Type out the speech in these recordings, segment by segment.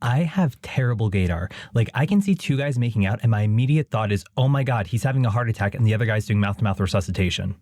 I have terrible Gaydar. Like, I can see two guys making out, and my immediate thought is, oh my God, he's having a heart attack, and the other guy's doing mouth-to-mouth resuscitation.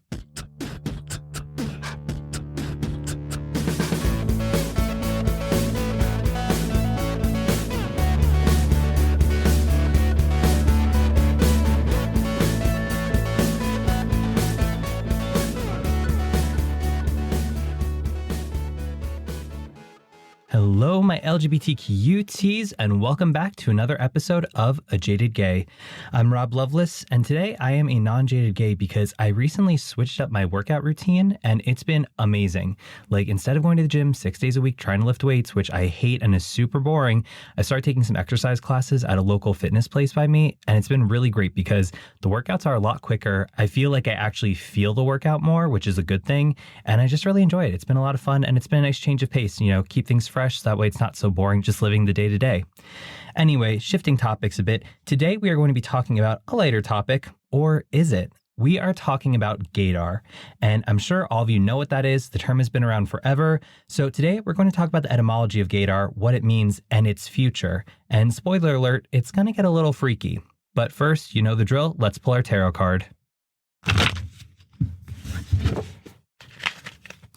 Hello, my LGBTQTs, and welcome back to another episode of A Jaded Gay. I'm Rob Lovelace, and today I am a non-jaded gay because I recently switched up my workout routine, and it's been amazing. Like, instead of going to the gym 6 days a week trying to lift weights, which I hate and is super boring, I started taking some exercise classes at a local fitness place by me, and it's been really great because the workouts are a lot quicker. I feel like I actually feel the workout more, which is a good thing, and I just really enjoy it. It's been a lot of fun, and it's been a nice change of pace, keep things fresh. So that way it's not so boring just living the day to day. Anyway, shifting topics a bit, today we are going to be talking about a lighter topic, or is it? We are talking about Gaydar, and I'm sure all of you know what that is. The term has been around forever. So today we're going to talk about the etymology of Gaydar, what it means, and its future. And spoiler alert, it's going to get a little freaky. But first, you know the drill, let's pull our tarot card.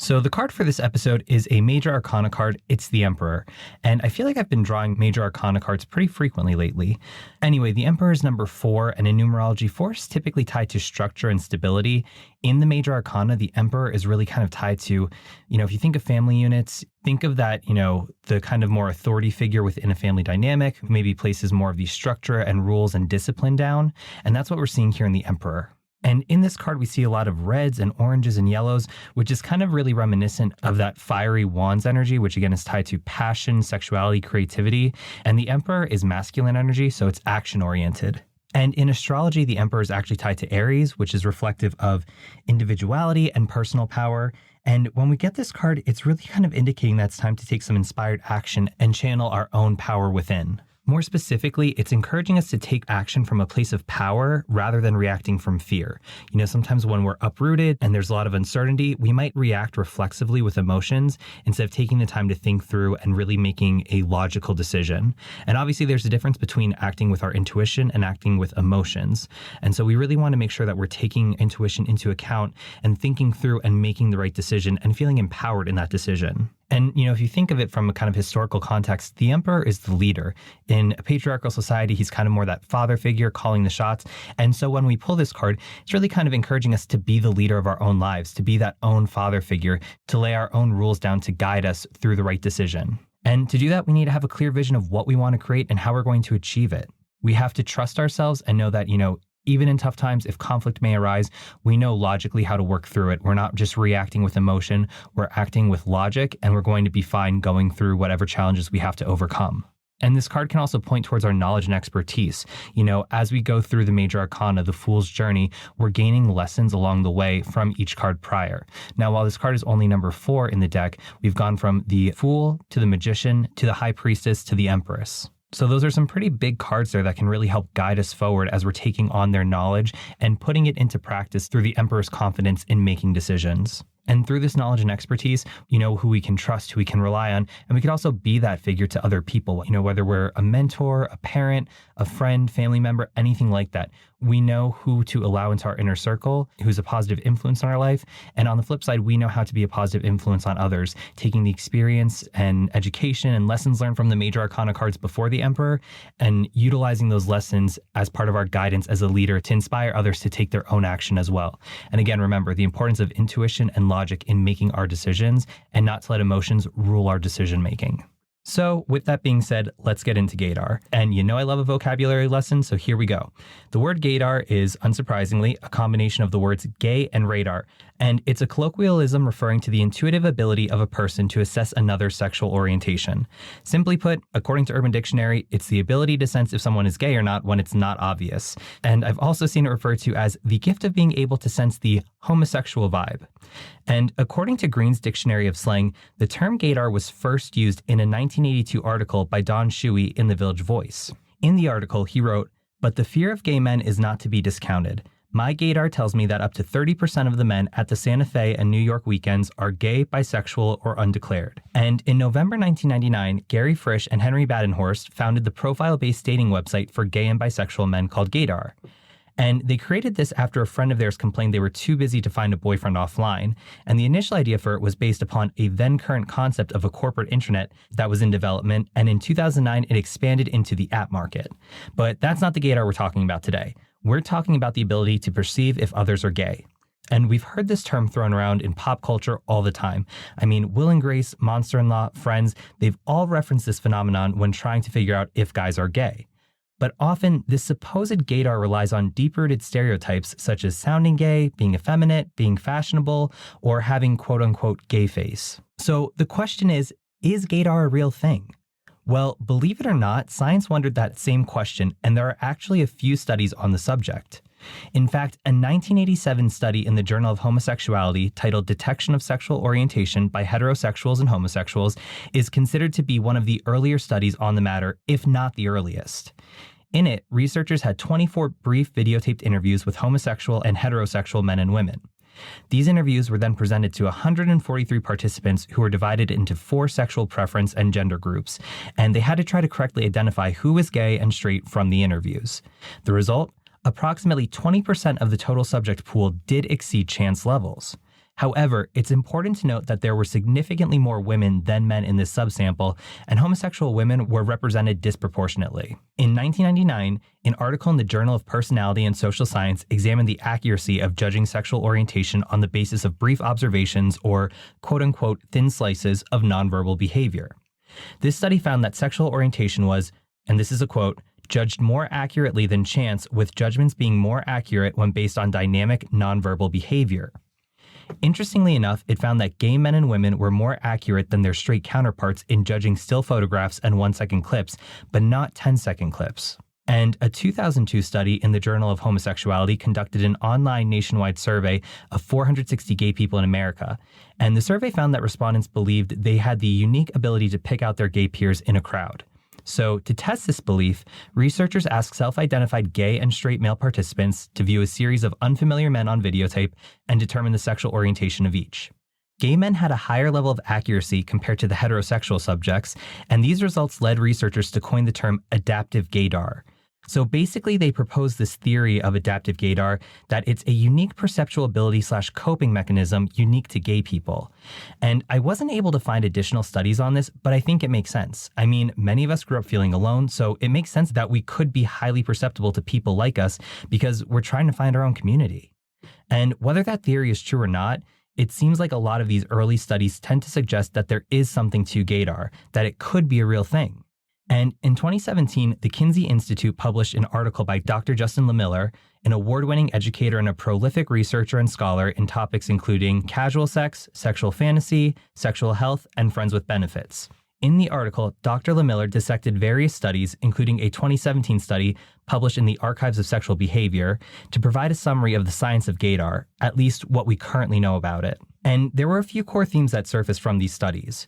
So the card for this episode is a Major Arcana card. It's the Emperor. And I feel like I've been drawing Major Arcana cards pretty frequently lately. Anyway, the Emperor is number 4, and in numerology, 4 is typically tied to structure and stability. In the Major Arcana, the Emperor is really kind of tied to, if you think of family units, think of that, the kind of more authority figure within a family dynamic, who maybe places more of the structure and rules and discipline down. And that's what we're seeing here in the Emperor. And in this card, we see a lot of reds and oranges and yellows, which is kind of really reminiscent of that fiery wands energy, which again is tied to passion, sexuality, creativity. And the Emperor is masculine energy, so it's action-oriented. And in astrology, the Emperor is actually tied to Aries, which is reflective of individuality and personal power. And when we get this card, it's really kind of indicating that it's time to take some inspired action and channel our own power within. More specifically, it's encouraging us to take action from a place of power rather than reacting from fear. Sometimes when we're uprooted and there's a lot of uncertainty, we might react reflexively with emotions instead of taking the time to think through and really making a logical decision. And obviously, there's a difference between acting with our intuition and acting with emotions. And so we really want to make sure that we're taking intuition into account and thinking through and making the right decision and feeling empowered in that decision. And, if you think of it from a kind of historical context, the Emperor is the leader. In a patriarchal society, he's kind of more that father figure calling the shots. And so when we pull this card, it's really kind of encouraging us to be the leader of our own lives, to be that own father figure, to lay our own rules down to guide us through the right decision. And to do that, we need to have a clear vision of what we want to create and how we're going to achieve it. We have to trust ourselves and know that, even in tough times, if conflict may arise, we know logically how to work through it. We're not just reacting with emotion, we're acting with logic, and we're going to be fine going through whatever challenges we have to overcome. And this card can also point towards our knowledge and expertise. As we go through the Major Arcana, the Fool's Journey, we're gaining lessons along the way from each card prior. Now, while this card is only number 4 in the deck, we've gone from the Fool to the Magician to the High Priestess to the Empress. So those are some pretty big cards there that can really help guide us forward as we're taking on their knowledge and putting it into practice through the Emperor's confidence in making decisions. And through this knowledge and expertise, who we can trust, who we can rely on, and we can also be that figure to other people, whether we're a mentor, a parent, a friend, family member, anything like that. We know who to allow into our inner circle, who's a positive influence in our life. And on the flip side, we know how to be a positive influence on others, taking the experience and education and lessons learned from the Major Arcana cards before the Emperor and utilizing those lessons as part of our guidance as a leader to inspire others to take their own action as well. And again, remember the importance of intuition and logic in making our decisions and not to let emotions rule our decision making. So with that being said, let's get into Gaydar. And I love a vocabulary lesson, so here we go. The word Gaydar is, unsurprisingly, a combination of the words gay and radar. And it's a colloquialism referring to the intuitive ability of a person to assess another's sexual orientation. Simply put, according to Urban Dictionary, it's the ability to sense if someone is gay or not when it's not obvious. And I've also seen it referred to as the gift of being able to sense the homosexual vibe. And according to Green's Dictionary of Slang, the term Gaydar was first used in a 1982 article by Don Shuey in the Village Voice. In the article, he wrote, "But the fear of gay men is not to be discounted. My Gaydar tells me that up to 30% of the men at the Santa Fe and New York weekends are gay, bisexual, or undeclared. And in November 1999, Gary Frisch and Henry Badenhorst founded the profile-based dating website for gay and bisexual men called Gaydar. And they created this after a friend of theirs complained they were too busy to find a boyfriend offline. And the initial idea for it was based upon a then current concept of a corporate intranet that was in development. And in 2009, it expanded into the app market. But that's not the Gaydar we're talking about today. We're talking about the ability to perceive if others are gay. And we've heard this term thrown around in pop culture all the time. I mean, Will and Grace, Monster-in-Law, Friends, they've all referenced this phenomenon when trying to figure out if guys are gay. But often, this supposed gaydar relies on deep-rooted stereotypes such as sounding gay, being effeminate, being fashionable, or having quote-unquote gay face. So the question is gaydar a real thing? Well, believe it or not, science wondered that same question, and there are actually a few studies on the subject. In fact, a 1987 study in the Journal of Homosexuality titled Detection of Sexual Orientation by Heterosexuals and Homosexuals is considered to be one of the earlier studies on the matter, if not the earliest. In it, researchers had 24 brief videotaped interviews with homosexual and heterosexual men and women. These interviews were then presented to 143 participants who were divided into 4 sexual preference and gender groups, and they had to try to correctly identify who was gay and straight from the interviews. The result? Approximately 20% of the total subject pool did exceed chance levels. However, it's important to note that there were significantly more women than men in this subsample, and homosexual women were represented disproportionately. In 1999, an article in the Journal of Personality and Social Science examined the accuracy of judging sexual orientation on the basis of brief observations or quote-unquote thin slices of nonverbal behavior. This study found that sexual orientation was, and this is a quote, judged more accurately than chance, with judgments being more accurate when based on dynamic nonverbal behavior. Interestingly enough, it found that gay men and women were more accurate than their straight counterparts in judging still photographs and 1-second clips, but not 10-second clips. And a 2002 study in the Journal of Homosexuality conducted an online nationwide survey of 460 gay people in America. And the survey found that respondents believed they had the unique ability to pick out their gay peers in a crowd. So, to test this belief, researchers asked self-identified gay and straight male participants to view a series of unfamiliar men on videotape and determine the sexual orientation of each. Gay men had a higher level of accuracy compared to the heterosexual subjects, and these results led researchers to coin the term adaptive gaydar. So basically, they proposed this theory of adaptive gaydar that it's a unique perceptual ability/coping mechanism unique to gay people. And I wasn't able to find additional studies on this, but I think it makes sense. I mean, many of us grew up feeling alone, so it makes sense that we could be highly perceptible to people like us because we're trying to find our own community. And whether that theory is true or not, it seems like a lot of these early studies tend to suggest that there is something to gaydar, that it could be a real thing. And in 2017, the Kinsey Institute published an article by Dr. Justin Lemiller, an award-winning educator and a prolific researcher and scholar in topics including casual sex, sexual fantasy, sexual health, and friends with benefits. In the article, Dr. Lemiller dissected various studies, including a 2017 study published in the Archives of Sexual Behavior, to provide a summary of the science of gaydar, at least what we currently know about it. And there were a few core themes that surfaced from these studies.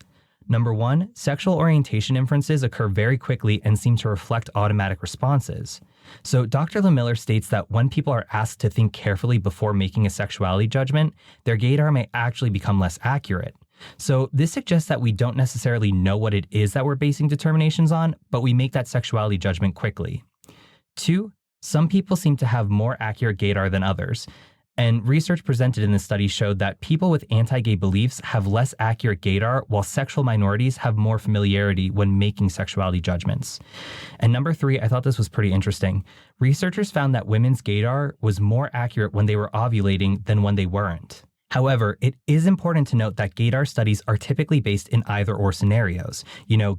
Number 1, sexual orientation inferences occur very quickly and seem to reflect automatic responses. So Dr. Lemiller states that when people are asked to think carefully before making a sexuality judgment, their gaydar may actually become less accurate. So this suggests that we don't necessarily know what it is that we're basing determinations on, but we make that sexuality judgment quickly. 2, some people seem to have more accurate gaydar than others. And research presented in this study showed that people with anti-gay beliefs have less accurate gaydar, while sexual minorities have more familiarity when making sexuality judgments. And number 3, I thought this was pretty interesting. Researchers found that women's gaydar was more accurate when they were ovulating than when they weren't. However, it is important to note that gaydar studies are typically based in either-or scenarios,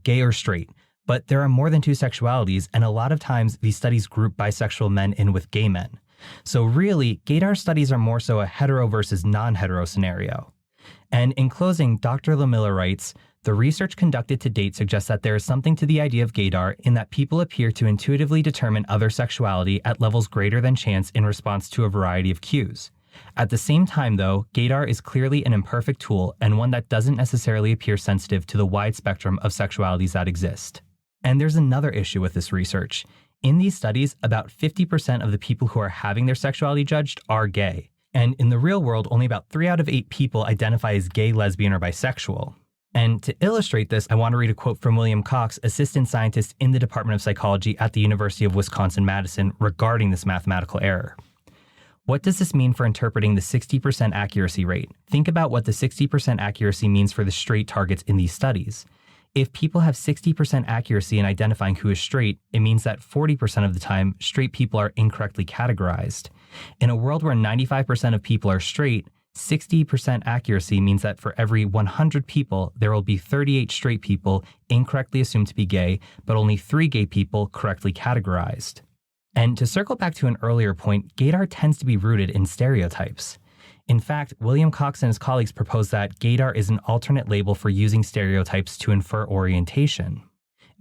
gay or straight. But there are more than 2 sexualities, and a lot of times these studies group bisexual men in with gay men. So really, gaydar studies are more so a hetero versus non-hetero scenario. And in closing, Dr. Lemiller writes, the research conducted to date suggests that there is something to the idea of gaydar in that people appear to intuitively determine other sexuality at levels greater than chance in response to a variety of cues. At the same time, though, gaydar is clearly an imperfect tool and one that doesn't necessarily appear sensitive to the wide spectrum of sexualities that exist. And there's another issue with this research. In these studies, about 50% of the people who are having their sexuality judged are gay. And in the real world, only about 3 out of 8 people identify as gay, lesbian, or bisexual. And to illustrate this, I want to read a quote from William Cox, assistant scientist in the Department of Psychology at the University of Wisconsin-Madison regarding this mathematical error. What does this mean for interpreting the 60% accuracy rate? Think about what the 60% accuracy means for the straight targets in these studies. If people have 60% accuracy in identifying who is straight, it means that 40% of the time, straight people are incorrectly categorized. In a world where 95% of people are straight, 60% accuracy means that for every 100 people, there will be 38 straight people incorrectly assumed to be gay, but only 3 gay people correctly categorized. And to circle back to an earlier point, Gaydar tends to be rooted in stereotypes. In fact, William Cox and his colleagues proposed that Gaydar is an alternate label for using stereotypes to infer orientation.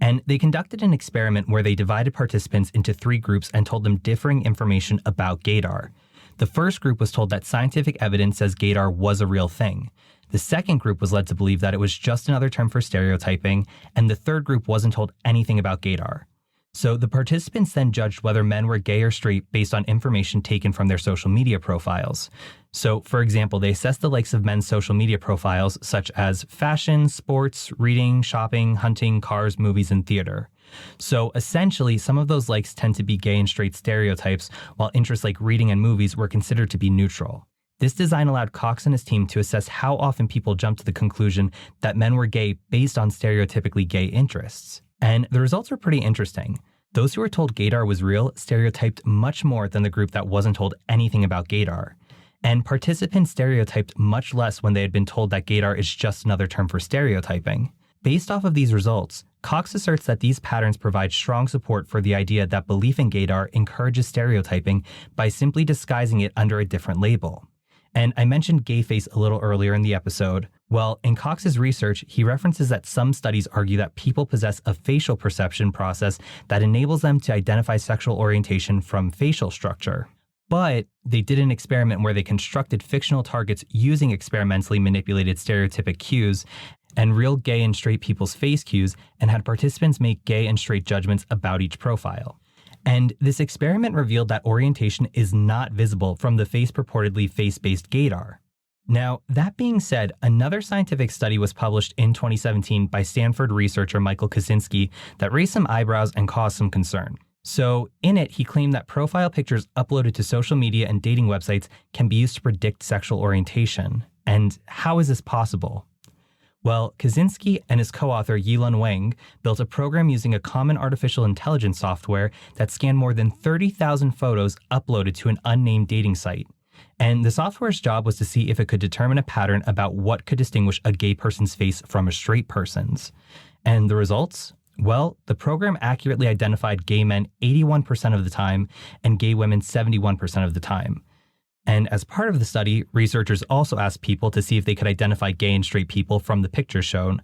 And they conducted an experiment where they divided participants into 3 groups and told them differing information about Gaydar. The first group was told that scientific evidence says Gaydar was a real thing. The second group was led to believe that it was just another term for stereotyping, and the third group wasn't told anything about Gaydar. So the participants then judged whether men were gay or straight based on information taken from their social media profiles. So, for example, they assessed the likes of men's social media profiles such as fashion, sports, reading, shopping, hunting, cars, movies, and theater. So essentially, some of those likes tend to be gay and straight stereotypes, while interests like reading and movies were considered to be neutral. This design allowed Cox and his team to assess how often people jumped to the conclusion that men were gay based on stereotypically gay interests. And the results were pretty interesting. Those who were told Gaydar was real stereotyped much more than the group that wasn't told anything about Gaydar. And participants stereotyped much less when they had been told that Gaydar is just another term for stereotyping. Based off of these results, Cox asserts that these patterns provide strong support for the idea that belief in Gaydar encourages stereotyping by simply disguising it under a different label. And I mentioned gay face a little earlier in the episode. Well, in Cox's research, he references that some studies argue that people possess a facial perception process that enables them to identify sexual orientation from facial structure. But they did an experiment where they constructed fictional targets using experimentally manipulated stereotypic cues and real gay and straight people's face cues and had participants make gay and straight judgments about each profile. And this experiment revealed that orientation is not visible from the face-purportedly face-based Gaydar. Now, that being said, another scientific study was published in 2017 by Stanford researcher Michael Kaczynski that raised some eyebrows and caused some concern. So, in it, he claimed that profile pictures uploaded to social media and dating websites can be used to predict sexual orientation. And how is this possible? Well, Kaczynski and his co-author Yilun Wang built a program using a common artificial intelligence software that scanned more than 30,000 photos uploaded to an unnamed dating site. And the software's job was to see if it could determine a pattern about what could distinguish a gay person's face from a straight person's. And the results? Well, the program accurately identified gay men 81% of the time and gay women 71% of the time. And as part of the study, researchers also asked people to see if they could identify gay and straight people from the pictures shown.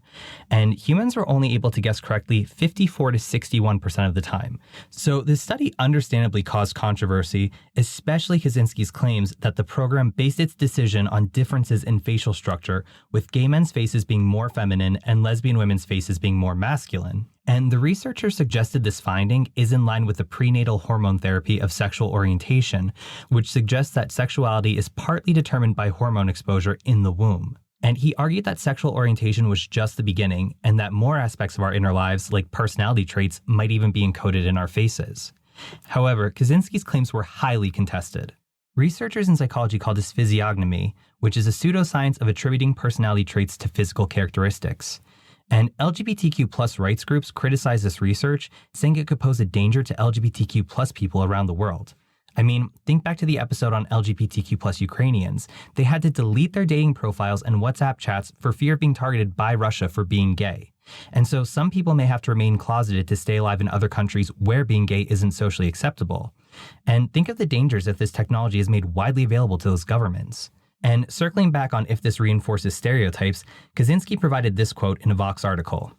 And humans were only able to guess correctly 54 to 61% of the time. So this study understandably caused controversy, especially Kaczynski's claims that the program based its decision on differences in facial structure, with gay men's faces being more feminine and lesbian women's faces being more masculine. And the researchers suggested this finding is in line with the prenatal hormone therapy of sexual orientation, which suggests that sexuality is partly determined by hormone exposure in the womb. And he argued that sexual orientation was just the beginning, and that more aspects of our inner lives, like personality traits, might even be encoded in our faces. However, Kaczynski's claims were highly contested. Researchers in psychology call this physiognomy, which is a pseudoscience of attributing personality traits to physical characteristics. And LGBTQ+ rights groups criticize this research, saying it could pose a danger to LGBTQ+ people around the world. I mean, think back to the episode on LGBTQ+ Ukrainians. They had to delete their dating profiles and WhatsApp chats for fear of being targeted by Russia for being gay. And so some people may have to remain closeted to stay alive in other countries where being gay isn't socially acceptable. And think of the dangers if this technology is made widely available to those governments. And circling back on if this reinforces stereotypes, Kaczynski provided this quote in a Vox article.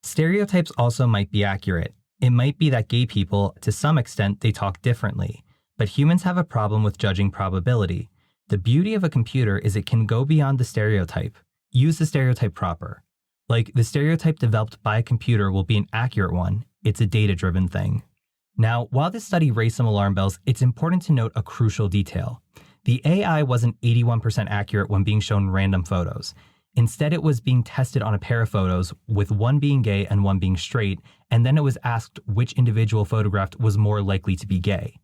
Stereotypes also might be accurate. It might be that gay people, to some extent, they talk differently. But humans have a problem with judging probability. The beauty of a computer is it can go beyond the stereotype. Use the stereotype proper. Like, the stereotype developed by a computer will be an accurate one. It's a data-driven thing. Now, while this study raised some alarm bells, it's important to note a crucial detail. The AI wasn't 81% accurate when being shown random photos. Instead, it was being tested on a pair of photos, with one being gay and one being straight, and then it was asked which individual photographed was more likely to be gay.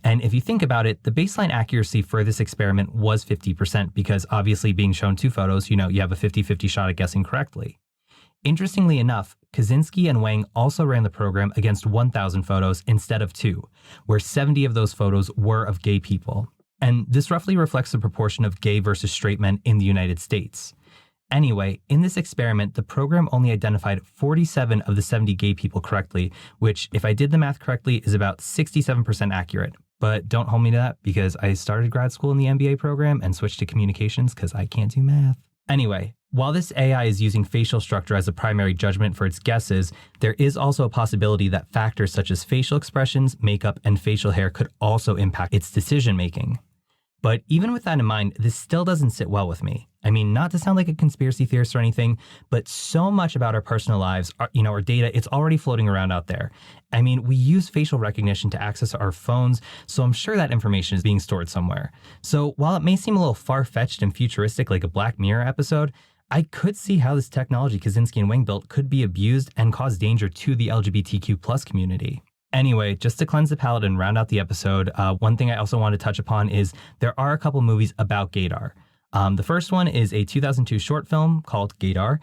And if you think about it, the baseline accuracy for this experiment was 50% because obviously being shown two photos, you have a 50-50 shot at guessing correctly. Interestingly enough, Kaczynski and Wang also ran the program against 1,000 photos instead of 2, where 70 of those photos were of gay people. And this roughly reflects the proportion of gay versus straight men in the United States. Anyway, in this experiment, the program only identified 47 of the 70 gay people correctly, which, if I did the math correctly, is about 67% accurate. But don't hold me to that because I started grad school in the MBA program and switched to communications because I can't do math. Anyway, while this AI is using facial structure as a primary judgment for its guesses, there is also a possibility that factors such as facial expressions, makeup, and facial hair could also impact its decision-making. But even with that in mind, this still doesn't sit well with me. I mean, not to sound like a conspiracy theorist or anything, but so much about our personal lives, our data, it's already floating around out there. I mean, we use facial recognition to access our phones, so I'm sure that information is being stored somewhere. So while it may seem a little far-fetched and futuristic like a Black Mirror episode, I could see how this technology Kaczynski and Wang built could be abused and cause danger to the LGBTQ+ community. Anyway, just to cleanse the palate and round out the episode, one thing I also want to touch upon is there are a couple movies about Gaydar. The first one is a 2002 short film called Gaydar,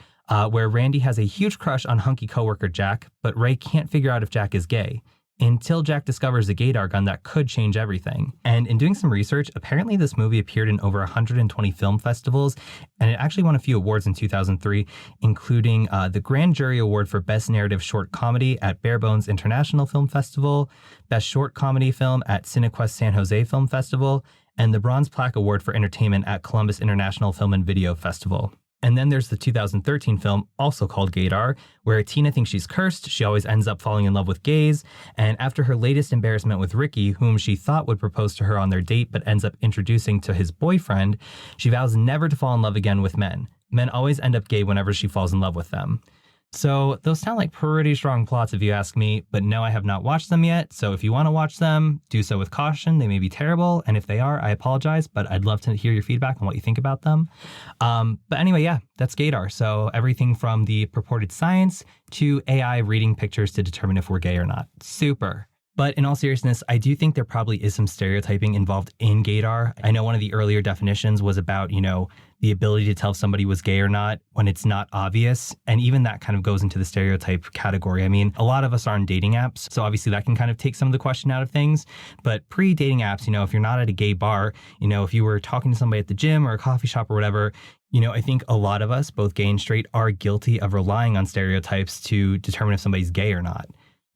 where Randy has a huge crush on hunky coworker Jack, but Ray can't figure out if Jack is gay, until Jack discovers a Gaydar gun that could change everything. And in doing some research, apparently this movie appeared in over 120 film festivals, and it actually won a few awards in 2003, including the Grand Jury Award for Best Narrative Short Comedy at Barebones International Film Festival, Best Short Comedy Film at Cinequest San Jose Film Festival, and the Bronze Plaque Award for Entertainment at Columbus International Film and Video Festival. And then there's the 2013 film, also called Gaydar, where Tina thinks she's cursed, she always ends up falling in love with gays, and after her latest embarrassment with Ricky, whom she thought would propose to her on their date but ends up introducing to his boyfriend, she vows never to fall in love again with men. Men always end up gay whenever she falls in love with them. So those sound like pretty strong plots if you ask me, but no, I have not watched them yet. So if you want to watch them, do so with caution. They may be terrible. And if they are, I apologize, but I'd love to hear your feedback on what you think about them. But anyway, yeah, that's Gaydar. So everything from the purported science to AI reading pictures to determine if we're gay or not. Super. But in all seriousness, I do think there probably is some stereotyping involved in Gaydar. I know one of the earlier definitions was about, the ability to tell if somebody was gay or not when it's not obvious. And even that kind of goes into the stereotype category. I mean, a lot of us are on dating apps, so obviously that can kind of take some of the question out of things. But pre-dating apps, if you're not at a gay bar, if you were talking to somebody at the gym or a coffee shop or whatever, I think a lot of us, both gay and straight, are guilty of relying on stereotypes to determine if somebody's gay or not.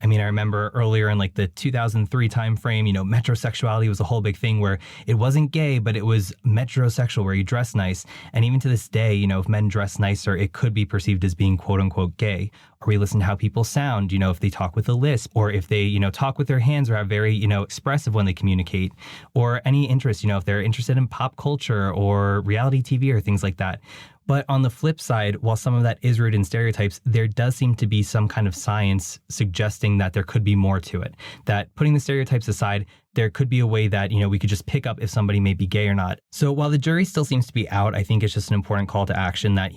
I mean, I remember earlier in the 2003 timeframe, metrosexuality was a whole big thing where it wasn't gay, but it was metrosexual, where you dress nice. And even to this day, if men dress nicer, it could be perceived as being quote unquote gay. Or we listen to how people sound, if they talk with a lisp, or if they, talk with their hands or are very, expressive when they communicate, or any interest, if they're interested in pop culture or reality TV or things like that. But on the flip side, while some of that is rooted in stereotypes, there does seem to be some kind of science suggesting that there could be more to it. That putting the stereotypes aside, there could be a way that, we could just pick up if somebody may be gay or not. So while the jury still seems to be out, I think it's just an important call to action that,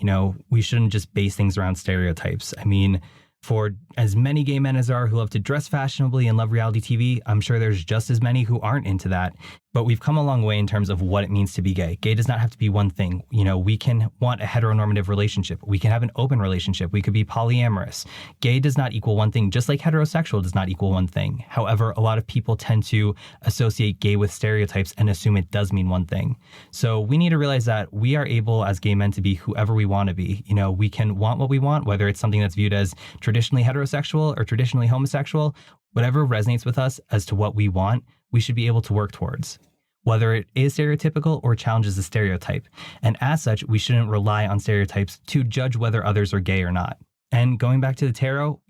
we shouldn't just base things around stereotypes. I mean, for as many gay men as there are who love to dress fashionably and love reality TV, I'm sure there's just as many who aren't into that. But we've come a long way in terms of what it means to be gay. Gay does not have to be one thing. We can want a heteronormative relationship. We can have an open relationship. We could be polyamorous. Gay does not equal one thing, just like heterosexual does not equal one thing. However, a lot of people tend to associate gay with stereotypes and assume it does mean one thing. So we need to realize that we are able as gay men to be whoever we want to be. We can want what we want, whether it's something that's viewed as traditionally heterosexual or traditionally homosexual. Whatever resonates with us as to what we want, we should be able to work towards, whether it is stereotypical or challenges the stereotype. And as such, we shouldn't rely on stereotypes to judge whether others are gay or not. And going back to the tarot,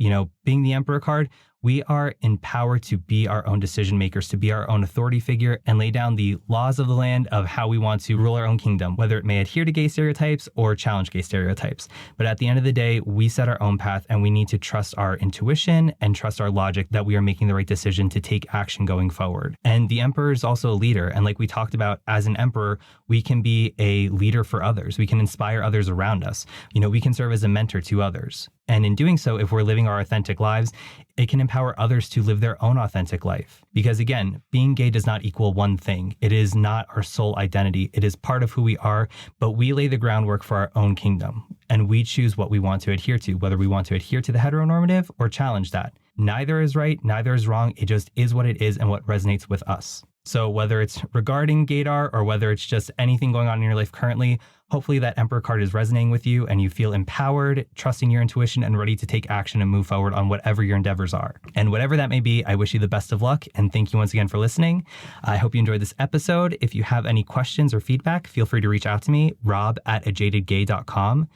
being the Emperor card, we are empowered to be our own decision makers, to be our own authority figure, and lay down the laws of the land of how we want to rule our own kingdom, whether it may adhere to gay stereotypes or challenge gay stereotypes. But at the end of the day, we set our own path, and we need to trust our intuition and trust our logic that we are making the right decision to take action going forward. And the Emperor is also a leader. And like we talked about, as an Emperor, we can be a leader for others. We can inspire others around us. We can serve as a mentor to others. And in doing so, if we're living our authentic lives, it can empower others to live their own authentic life. Because again, being gay does not equal one thing. It is not our sole identity. It is part of who we are, but we lay the groundwork for our own kingdom. And we choose what we want to adhere to, whether we want to adhere to the heteronormative or challenge that. Neither is right, neither is wrong. It just is what it is and what resonates with us. So whether it's regarding Gaydar or whether it's just anything going on in your life currently, hopefully that Emperor card is resonating with you and you feel empowered, trusting your intuition, and ready to take action and move forward on whatever your endeavors are. And whatever that may be, I wish you the best of luck, and thank you once again for listening. I hope you enjoyed this episode. If you have any questions or feedback, feel free to reach out to me, rob@ajadedgay.com.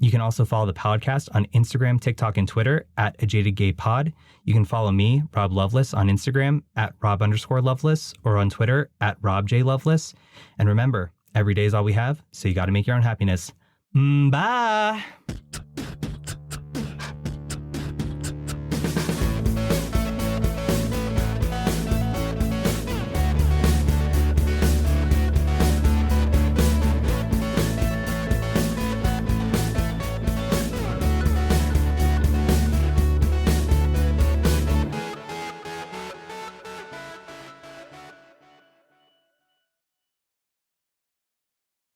You can also follow the podcast on Instagram, TikTok, and Twitter @ajadedgaypod. You can follow me, Rob Loveless, on Instagram @Rob_Loveless or on Twitter @RobJLoveless. And remember, every day is all we have, so you got to make your own happiness. Bye!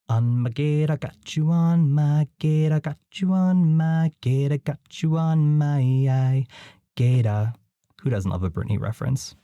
On my gate, I got you on my gate, I got you on my gate, I got you on my eye. Gaydar. Who doesn't love a Britney reference?